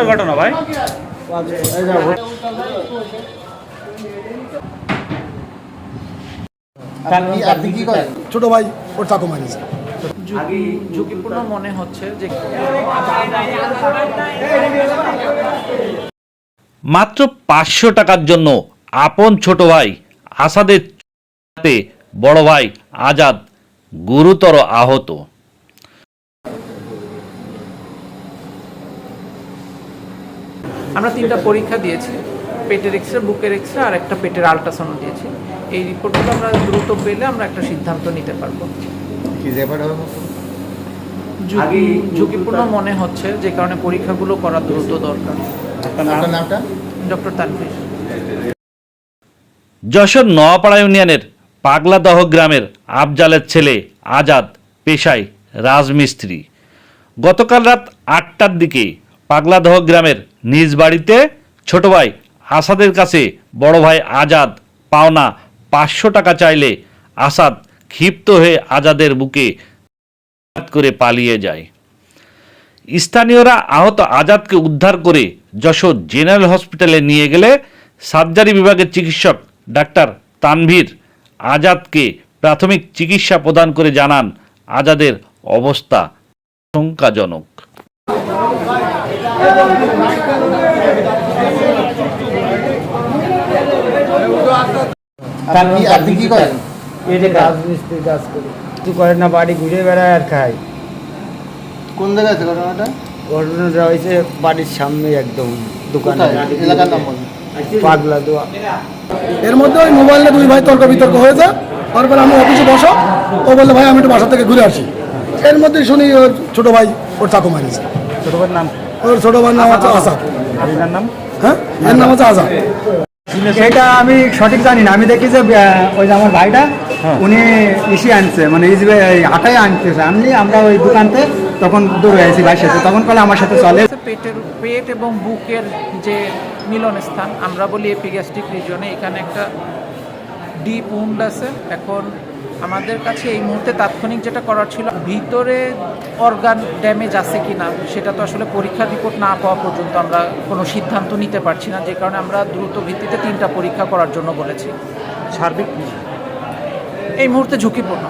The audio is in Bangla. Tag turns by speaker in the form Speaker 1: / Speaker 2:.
Speaker 1: ঘটনা ভাই
Speaker 2: ছোট ভাই ওর চাকু মারিয়েছে।
Speaker 3: ঝুঁকিপূর্ণ মনে হচ্ছে যে
Speaker 1: মাত্র 500 টাকার জন্য আপন ছোট ভাই আসাদের সাথে বড় ভাই আজাদ গুরুতর আহত।
Speaker 3: আমরা 3টা পরীক্ষা দিয়েছি, পেটের এক্সরে, বুকের এক্সরে আর একটা পেটের আল্ট্রাসাউন্ড দিয়েছি। এই রিপোর্টগুলো আমরা দ্রুত পেলে আমরা একটা সিদ্ধান্ত নিতে পারবো। ঝুঁকিপূর্ণ মনে হচ্ছে যে কারণে পরীক্ষাগুলো করা দ্রুত দরকার। ডক্টর তানভীর।
Speaker 1: যশোর নোয়াপাড়া ইউনিয়নের পাগলাদহ গ্রামের আফজালের ছেলে আজাদ পেশায় রাজমিস্ত্রি। গতকাল রাত 8টার দিকে পাগলাদহ গ্রামের নিজ বাড়িতে ছোট ভাই আসাদের কাছে বড় ভাই আজাদ পাওনা 500 টাকা চাইলে আসাদ ক্ষিপ্ত হয়ে আজাদের বুকে করে পালিয়ে যায়। স্থানীয়রা আহত আজাদকে উদ্ধার করে যশোর জেনারেল হসপিটালে নিয়ে গেলে সার্জারি বিভাগের চিকিৎসক ডাক্তার তানভীর আজাদকে প্রাথমিক চিকিৎসা প্রদান করে জানান আজাদের অবস্থা আশঙ্কাজনক।
Speaker 2: আপনি কি করেন?
Speaker 4: রাজমিস্ত্রি কাজ করি, কিছু করে না, বাড়ি ঘুরে বেড়ায় আর খাই।
Speaker 2: কোন জায়গায় আছে ঘটনাটা?
Speaker 4: ঘটনাটা হয়েছে বাড়ির সামনে একদম দোকানে,
Speaker 2: এলাকার নাম বলুন।
Speaker 4: পাগলা দোয়া।
Speaker 2: এর মধ্যে ওই মোবাইলে দুই ভাই তর্ক বিতর্ক হয়েছে। তারপরে আমি অফিসে বসো, ও বললে ভাই আমি একটু বাসা থেকে ঘুরে আসি। এর মধ্যে শুনি ওর ছোট ভাই ওর চাকু মারিয়েছে।
Speaker 4: ছোট ভাইয়ের নাম?
Speaker 2: ওর ছোট ভাইয়ের নাম হচ্ছে আসাদ।
Speaker 4: আপনার নাম?
Speaker 2: হ্যাঁ, এর নাম হচ্ছে আজাদ।
Speaker 4: সেটা আমি সঠিক জানি না। আমি দেখি যে ওই যে আমার ভাইটা উনি ইসি আনছে, মানে আটাই আনতেছে। আমরা ওই দোকানতে তখন দৌড়ে আছি ভাইয়ের সাথে, তখন কলে আমার সাথে চলে।
Speaker 3: পেট এবং বুকের যে মিলন স্থান আমরা বলি এপিগ্যাস্ট্রিক রিজনে, এখানে একটা ডিপ উন্ড আছে। এখন আমাদের কাছে এই মুহূর্তে তাৎক্ষণিক যেটা করার ছিল, ভিতরে অর্গান ড্যামেজ আছে কি না সেটা তো আসলে পরীক্ষার রিপোর্ট না পাওয়া পর্যন্ত আমরা কোনো সিদ্ধান্ত নিতে পারছি না, যে কারণে আমরা দ্রুত ভিত্তিতে 3টা পরীক্ষা করার জন্য বলেছি।
Speaker 1: সার্বিক
Speaker 3: এই মুহূর্তে ঝুঁকিপূর্ণ।